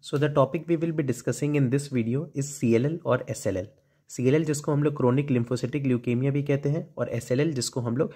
So the topic we will be discussing in this video is CLL और SLL. CLL जिसको हम लोग chronic lymphocytic leukaemia भी कहते हैं और SLL जिसको हम लोग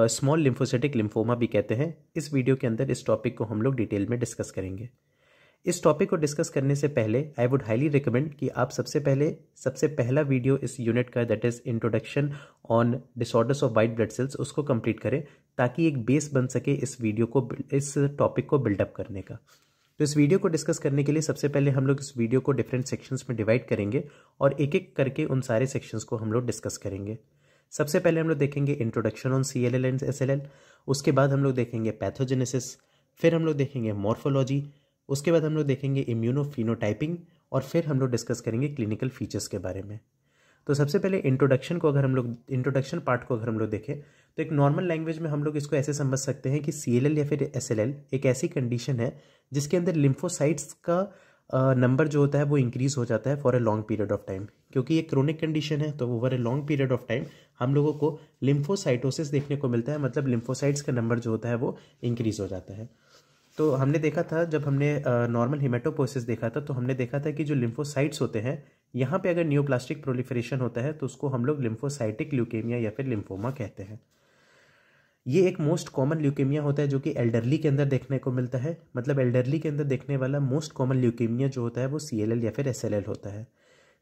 स्मॉल लिम्फोसिटिक लिम्फोमा भी कहते हैं. इस वीडियो के अंदर इस टॉपिक को हम लोग डिटेल में डिस्कस करेंगे. इस टॉपिक को डिस्कस करने से पहले आई वुड हाईली रिकमेंड कि आप सबसे पहला वीडियो इस यूनिट का that is introduction on disorders of white blood cells उसको कंप्लीट करें ताकि एक बेस बन सके इस टॉपिक को बिल्डअप करने का. तो इस वीडियो को डिस्कस करने के लिए सबसे पहले हम लोग इस वीडियो को डिफरेंट सेक्शंस में डिवाइड करेंगे और एक एक करके उन सारे सेक्शंस को हम लोग डिस्कस करेंगे. सबसे पहले हम लोग देखेंगे introduction on CLL and SLL. उसके बाद हम लोग देखेंगे पैथोजेनेसिस. फिर हम लोग देखेंगे मॉर्फोलॉजी. उसके बाद हम लोग देखेंगे इम्यूनोफिनोटाइपिंग और फिर हम लोग डिस्कस करेंगे क्लिनिकल फीचर्स के बारे में. तो सबसे पहले इंट्रोडक्शन पार्ट को अगर हम लोग देखें तो एक नॉर्मल लैंग्वेज में हम लोग इसको ऐसे समझ सकते हैं कि CLL या फिर SLL एक ऐसी कंडीशन है जिसके अंदर लिम्फोसाइट्स का नंबर जो होता है वो इंक्रीज हो जाता है for a long period of time. क्योंकि ये क्रोनिक कंडीशन है तो over a long period of time हम लोगों को लिम्फोसाइटोसिस देखने को मिलता है, मतलब लिम्फोसाइट्स का नंबर जो होता है वो इंक्रीज हो जाता है. तो हमने देखा था जब हमने नॉर्मल हिमेटोपोइसिस देखा था तो हमने देखा था कि जो लिम्फोसाइट्स होते हैं यहाँ पे अगर न्यूप्लास्टिक प्रोलिफरेशन होता है तो उसको हम लोग लिम्फोसाइटिक ल्यूकेमिया या फिर लिम्फोमा कहते हैं. ये एक मोस्ट कॉमन ल्यूकेमिया होता है जो कि एल्डरली के अंदर देखने को मिलता है. मतलब एल्डरली के अंदर देखने वाला मोस्ट कॉमन ल्यूकेमिया जो होता है वो CLL या फिर SLL होता है.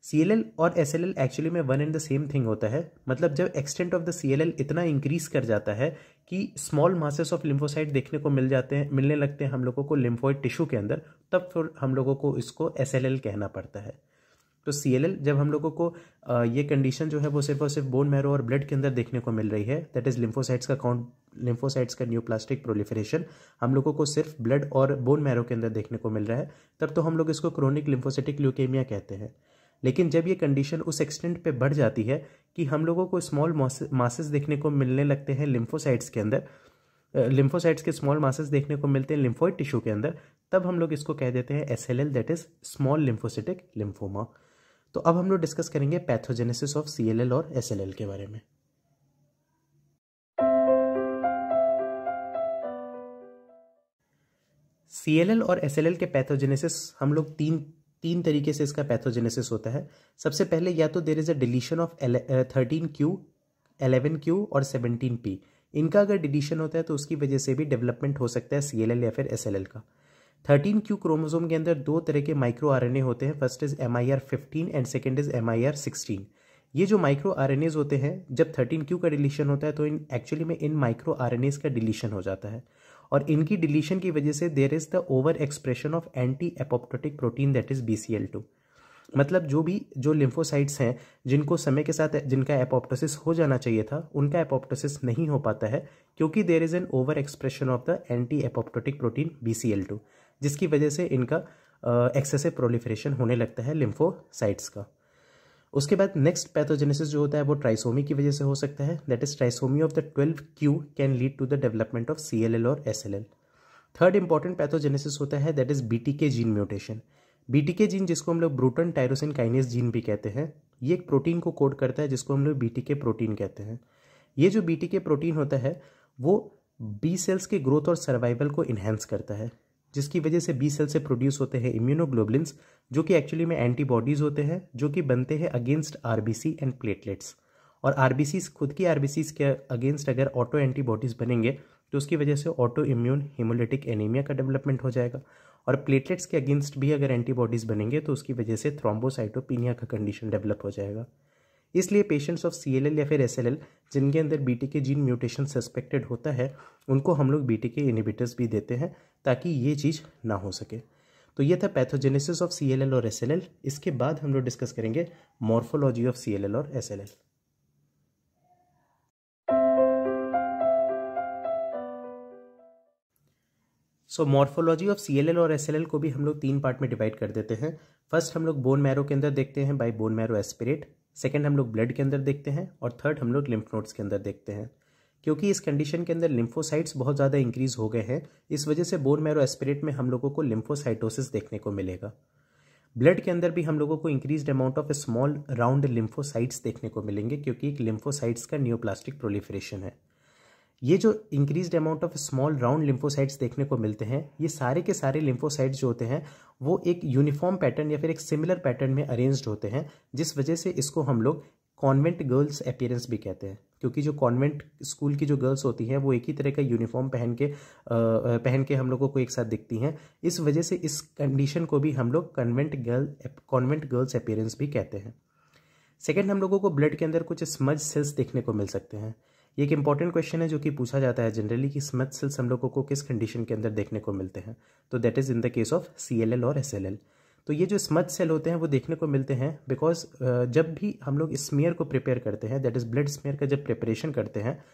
CLL और SLL एक्चुअली में one and the same thing होता है. मतलब जब एक्सटेंट ऑफ द CLL इतना इंक्रीज कर जाता है कि स्मॉल मासेस ऑफ लिम्फोसाइट देखने को मिलने लगते हैं हम लोगों को लिम्फोइड टिश्यू के अंदर, तब फिर हम लोगों को इसको SLL कहना पड़ता है. तो CLL जब हम लोगों को ये कंडीशन जो है वो सिर्फ और सिर्फ बोन मैरो और ब्लड के अंदर देखने को मिल रही है, दैट इज लिम्फोसाइट्स का न्यूप्लास्टिक प्रोलिफरेशन हम लोगों को सिर्फ ब्लड और बोन मैरो के अंदर देखने को मिल रहा है, तब तो हम लोग इसको क्रोनिक लिम्फोसिटिक ल्यूकेमिया कहते हैं. लेकिन जब ये कंडीशन उस एक्सटेंट पे बढ़ जाती है कि हम लोगों को स्मॉल मासेस देखने को मिलने लगते हैं लिम्फोसाइट्स के अंदर, लिम्फोसाइट्स के स्मॉल मासेस देखने को मिलते हैं लिम्फोइड टिश्यू के अंदर, तब हम लोग इसको कह देते हैं SLL that is small lymphocytic lymphoma. तो अब हम लोग डिस्कस करेंगे पैथोजेनेसिस ऑफ CLL और SLL के बारे में. CLL और SLL के पैथोजेनेसिस हम लोग तीन तरीके से इसका पैथोजेनेसिस होता है. सबसे पहले या तो there is a deletion of 13q, 11q और 17p. इनका अगर डिलीशन होता है तो उसकी वजह से भी डेवलपमेंट हो सकता है CLL या फिर SLL का. 13q क्रोमोसोम के अंदर दो तरह के माइक्रो RNA होते हैं. First is MIR15 and second is MIR16. ये जो माइक्रो RNAs होते हैं जब 13q का डिलीशन होता है तो एक्चुअली में इन माइक्रो RNAs का डिलीशन हो जाता है और इनकी डिलीशन की वजह से there is the over expression of anti apoptotic protein that is BCL2. मतलब जो लिम्फोसाइट्स हैं जिनको समय के साथ जिनका एपोप्टोसिस हो जाना चाहिए था उनका एपोप्टोसिस नहीं हो पाता है क्योंकि there is an over expression of the anti apoptotic protein BCL2, जिसकी वजह से इनका एक्सेसिव प्रोलिफरेशन होने लगता है लिम्फोसाइट्स का. उसके बाद नेक्स्ट पैथोजेनेसिस जो होता है वो ट्राइसोमी की वजह से हो सकता है, that is trisomy of the 12q can lead to the development of CLL और SLL. थर्ड इंपॉर्टेंट पैथोजेनेसिस होता है that is BTK gene mutation. BTK gene जिसको हम लोग ब्रूटन टायरोसिन काइनेज जीन भी कहते हैं, ये एक प्रोटीन को कोड करता है जिसको हम लोग BTK प्रोटीन कहते हैं. ये जो BTK प्रोटीन होता है वो बी सेल्स के ग्रोथ और सर्वाइवल को इन्हेंस करता है, जिसकी वजह से बी सेल से प्रोड्यूस होते हैं इम्यूनोग्लोबुलिन्स जो कि एक्चुअली में एंटीबॉडीज होते हैं जो कि बनते हैं अगेंस्ट RBC एंड प्लेटलेट्स. और RBCs खुद की RBCs के अगेंस्ट अगर ऑटो एंटीबॉडीज बनेंगे तो उसकी वजह से ऑटो इम्यून हिमोलिटिक एनीमिया का डेवलपमेंट हो जाएगा और प्लेटलेट्स के अगेंस्ट भी अगर एंटीबॉडीज बनेंगे तो उसकी वजह से थ्रोम्बोसाइटोपिनिया का कंडीशन डेवलप हो जाएगा. इसलिए पेशेंट्स ऑफ CLL या फिर SLL जिनके अंदर BTK जीन म्यूटेशन सस्पेक्टेड होता है उनको हम लोग BTK इनहिबिटर्स भी देते हैं ताकि ये चीज़ ना हो सके. तो ये था पैथोजेनेसिस ऑफ CLL और SLL. इसके बाद हम लोग डिस्कस करेंगे मॉर्फोलॉजी ऑफ CLL और SLL. So morphology of CLL और SLL को भी हम लोग तीन पार्ट में डिवाइड कर देते हैं. फर्स्ट हम लोग बोन मैरो के अंदर देखते हैं bye bone marrow aspirate. Second हम लोग ब्लड के अंदर देखते हैं और थर्ड हम लोग लिम्फ नोड्स के अंदर देखते हैं. क्योंकि इस कंडीशन के अंदर लिम्फोसाइट्स बहुत ज़्यादा इंक्रीज हो गए हैं, इस वजह से बोन मैरो एस्पिरेट में हम लोगों को लिम्फोसाइटोसिस देखने को मिलेगा. ब्लड के अंदर भी हम लोगों को increased amount of small round lymphocytes देखने को मिलेंगे क्योंकि एक लिम्फोसाइट्स का न्यूप्लास्टिक प्रोलिफरेशन है. ये जो increased amount of small round lymphocytes देखने को मिलते हैं, ये सारे के सारे लिम्फोसाइट्स जो होते हैं वो एक यूनिफॉर्म पैटर्न या फिर एक सिमिलर पैटर्न में अरेंज्ड होते हैं, जिस वजह से इसको हम लोग कॉन्वेंट गर्ल्स अपीयरेंस भी कहते हैं। क्योंकि जो कॉन्वेंट स्कूल की जो गर्ल्स होती हैं वो एक ही तरह का यूनिफॉर्म पहन के हम लोगों को एक साथ दिखती हैं, इस वजह से इस कंडीशन को भी हम लोग कॉन्वेंट गर्ल्स अपीयरेंस भी कहते हैं। सेकेंड, हम लोगों को ब्लड के अंदर कुछ स्मज सेल्स देखने को मिल सकते हैं। ये एक इंपॉर्टेंट क्वेश्चन है जो कि पूछा जाता है जनरली कि स्मज सेल्स हम लोगों को किस कंडीशन के अंदर देखने को मिलते हैं, तो that is in the case of CLL और SLL। तो ये जो स्मज सेल होते हैं वो देखने को मिलते हैं बिकॉज जब भी हम लोग स्मीयर को प्रिपेयर करते हैं, दैट इज ब्लड स्मीयर का जब प्रिपरेशन करते हैं,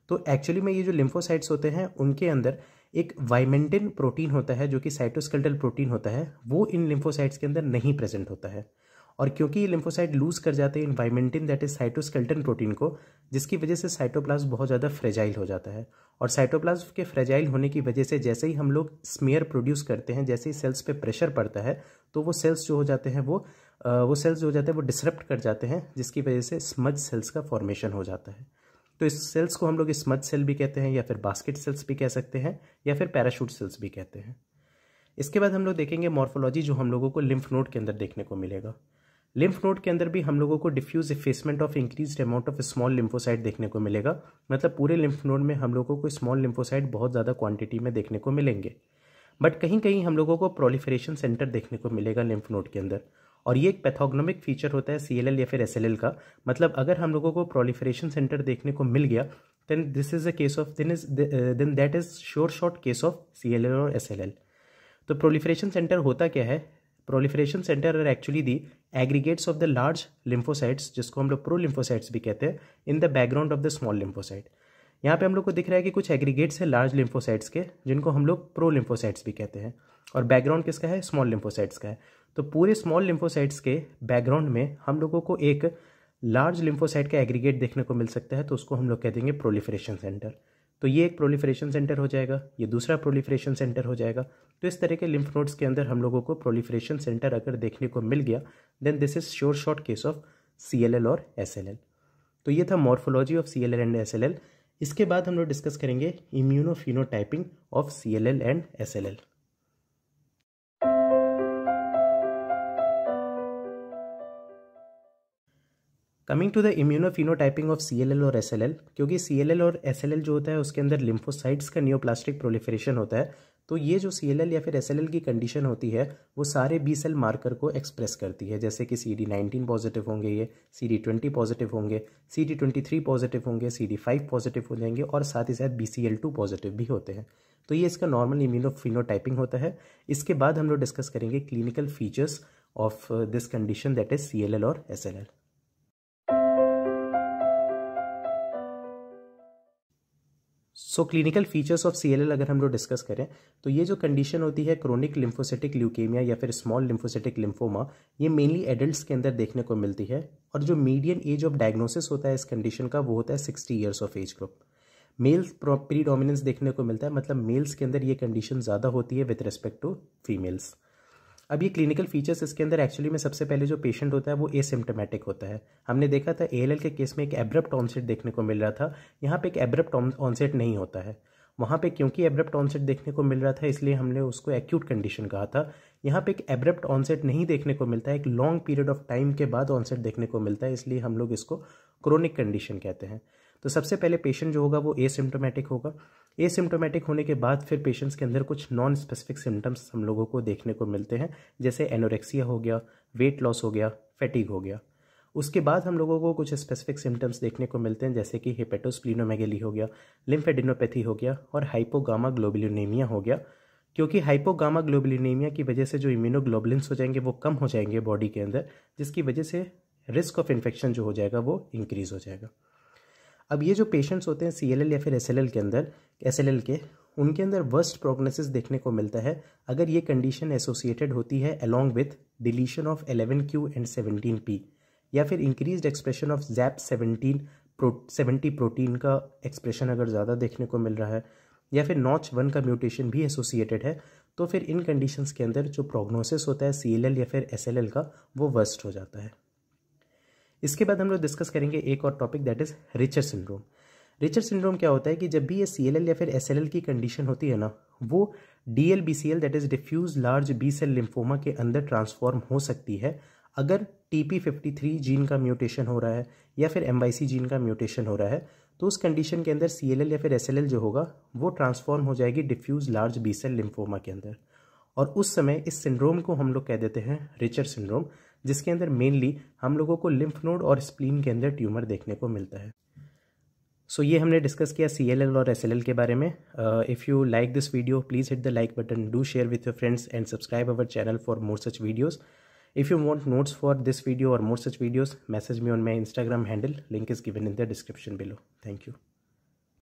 तो एक्चुअली में ये जो लिम्फोसाइट्स होते हैं उनके अंदर एक वाइमेंटिन प्रोटीन होता है जो कि साइटोस्केलेटल प्रोटीन होता है, वो इन लिम्फोसाइट्स के अंदर नहीं प्रेजेंट होता है। और क्योंकि ये लिम्फोसाइट लूज कर जाते हैं in vimentin that is cytoskeleton protein को, जिसकी वजह से साइटोप्लाज्म बहुत ज़्यादा फ्रेजाइल हो जाता है। और साइटोप्लाज्म के फ्रेजाइल होने की वजह से जैसे ही हम लोग स्मीयर प्रोड्यूस करते हैं, जैसे ही सेल्स पे प्रेशर पड़ता है, तो वो सेल्स जो हो जाते हैं वो डिसरप्ट कर जाते हैं, जिसकी वजह से स्मज सेल्स का फॉर्मेशन हो जाता है। तो इस सेल्स को हम लोग स्मज सेल भी कहते हैं, या फिर बास्केट सेल्स भी कह सकते हैं, या फिर पैराशूट सेल्स भी कहते हैं। इसके बाद हम लोग देखेंगे मॉर्फोलॉजी जो हम लोगों को लिम्फ नोड के अंदर देखने को मिलेगा। लिम्फ नोड के अंदर भी हम लोगों को diffuse effacement of increased amount of small lymphocyte देखने को मिलेगा। मतलब पूरे लिम्फ नोड में हम लोगों को स्मॉल लिम्फोसाइट बहुत ज़्यादा क्वांटिटी में देखने को मिलेंगे, बट कहीं कहीं हम लोगों को प्रोलिफरेशन सेंटर देखने को मिलेगा लिम्फ नोड के अंदर। और ये एक पैथोग्नोमिक फीचर होता है CLL या फिर SLL का। मतलब अगर हम लोगों को प्रोलिफरेशन सेंटर देखने को मिल गया then this is a case of then that is sure short case of CLL और SLL। तो प्रोलिफरेशन सेंटर होता क्या है? Proliferation centre are actually the aggregates of the large lymphocytes, जिसको हम लोग प्रो लिम्फोसाइट्स भी कहते हैं, in the background of the small lymphocyte. यहाँ पे हम लोग को दिख रहा है कि कुछ एग्रीगेट्स है लार्ज लिम्फोसाइट्स के, जिनको हम लोग प्रो लिम्फोसाइट्स भी कहते हैं, और बैकग्राउंड किसका है? स्मॉल लिम्फोसाइट्स का है। तो पूरे स्मॉल लिम्फोसाइट्स के बैकग्राउंड में हम लोगों को एक लार्ज लिम्फोसाइट का एग्रीगेट देखने को मिल सकता है, तो उसको हम लोग कह देंगे प्रोलिफरेशन सेंटर। तो ये एक प्रोलिफरेशन सेंटर हो जाएगा, ये दूसरा प्रोलिफरेशन सेंटर हो जाएगा। तो इस तरह के लिम्फ नोड्स के अंदर हम लोगों को प्रोलिफरेशन सेंटर अगर देखने को मिल गया then this is sure short case of CLL और SLL। तो ये था morphology of CLL and SLL। इसके बाद हम लोग डिस्कस करेंगे immunophenotyping of CLL and SLL। Coming to the immunophenotyping of CLL और SLL, क्योंकि CLL और SLL जो होता है उसके अंदर लिम्फोसाइट्स का नियोप्लास्टिक प्रोलिफरेशन होता है, तो ये जो CLL या फिर SLL की कंडीशन होती है वो सारे B सेल मार्कर को एक्सप्रेस करती है, जैसे कि CD19 पॉजिटिव होंगे, ये CD20 पॉजिटिव होंगे, CD23 पॉजिटिव होंगे, CD5 पॉजिटिव हो जाएंगे, और साथ ही साथ BCL2 पॉजिटिव भी होते हैं। तो ये इसका नॉर्मल इम्यूनोफिनोटाइपिंग होता है। इसके बाद हम लोग डिस्कस करेंगे clinical features of this condition that is CLL और SLL। So clinical features of CLL अगर हम लोग डिस्कस करें तो ये जो कंडीशन होती है क्रोनिक लिम्फोसिटिक ल्यूकेमिया या फिर स्मॉल लिम्फोसिटिक लिम्फोमा, ये मेनली एडल्ट्स के अंदर देखने को मिलती है, और जो मीडियन एज ऑफ डायग्नोसिस होता है इस कंडीशन का वो होता है 60 years of age group. Males predominance देखने को मिलता है, मतलब मेल्स के अंदर ये कंडीशन ज़्यादा होती है विद रिस्पेक्ट टू फीमेल्स। अब ये क्लिनिकल फीचर्स इसके अंदर एक्चुअली में सबसे पहले जो पेशेंट होता है वो एसिम्प्टोमेटिक होता है। हमने देखा था ALL के केस में एक एब्रप्ट ऑनसेट देखने को मिल रहा था, यहाँ पे एक एब्रप्ट ऑनसेट नहीं होता है। वहाँ पे क्योंकि एब्रप्ट ऑनसेट देखने को मिल रहा था इसलिए हमने उसको एक्यूट कंडीशन कहा था। यहाँ पे एक एब्रप्ट ऑनसेट नहीं देखने को मिलता है, एक लॉन्ग पीरियड ऑफ टाइम के बाद ऑनसेट देखने को मिलता है, इसलिए हम लोग इसको क्रोनिक कंडीशन कहते हैं। तो सबसे पहले पेशेंट जो होगा वो एसिम्प्टोमेटिक होगा। एसिम्प्टोमेटिक होने के बाद फिर पेशेंट्स के अंदर कुछ नॉन स्पेसिफिक सिम्टम्स हम लोगों को देखने को मिलते हैं, जैसे एनोरेक्सिया हो गया, वेट लॉस हो गया, फैटिग हो गया। उसके बाद हम लोगों को कुछ स्पेसिफिक सिम्टम्स देखने को मिलते हैं, जैसे कि हेपेटोस्प्लीनोमेगेली हो गया, लिम्फेडिनोपैथी हो गया, और हाइपोगामा ग्लोबुलिनेमिया हो गया। क्योंकि हाइपोगामा ग्लोबुलिनेमिया की वजह से जो इम्यूनोग्लोबुलिन्स हो जाएंगे वो कम हो जाएंगे बॉडी के अंदर, जिसकी वजह से रिस्क ऑफ इन्फेक्शन जो हो जाएगा वो इंक्रीज हो जाएगा। अब ये जो पेशेंट्स होते हैं CLL या फिर SLL के अंदर, SLL के, उनके अंदर वर्स्ट प्रोग्नोसिस देखने को मिलता है अगर ये कंडीशन एसोसिएटेड होती है along with deletion of 11q and 17p, या फिर increased expression of ZAP70 protein का एक्सप्रेशन अगर ज़्यादा देखने को मिल रहा है, या फिर NOTCH1 का म्यूटेशन भी एसोसिएटेड है, तो फिर इन कंडीशंस के अंदर जो प्रोग्नोसिस होता है CLL या फिर SLL का वो वर्स्ट हो जाता है। इसके बाद हम लोग डिस्कस करेंगे एक और topic that is Richter syndrome. Richter syndrome क्या होता है कि जब भी ये CLL या फिर SLL की कंडीशन होती है ना, वो DLBCL that is diffuse large B cell lymphoma के अंदर ट्रांसफॉर्म हो सकती है अगर TP53 जीन का म्यूटेशन हो रहा है या फिर MYC जीन का म्यूटेशन हो रहा है। तो उस कंडीशन के अंदर CLL या फिर SLL जो होगा वो ट्रांसफॉर्म हो जाएगी diffuse large B cell lymphoma के अंदर, और उस समय इस सिंड्रोम को हम लोग कह देते हैं रिचर सिंड्रोम, जिसके अंदर मेनली हम लोगों को लिम्फ नोड और स्प्लीन के अंदर ट्यूमर देखने को मिलता है। सो ये हमने डिस्कस किया CLL और SLL के बारे में। If you like this video please hit the like button, do share with your friends and subscribe our channel for more such videos. If you want notes for this video or more such videos, message me on my Instagram handle. Link is given in the description below. Thank you.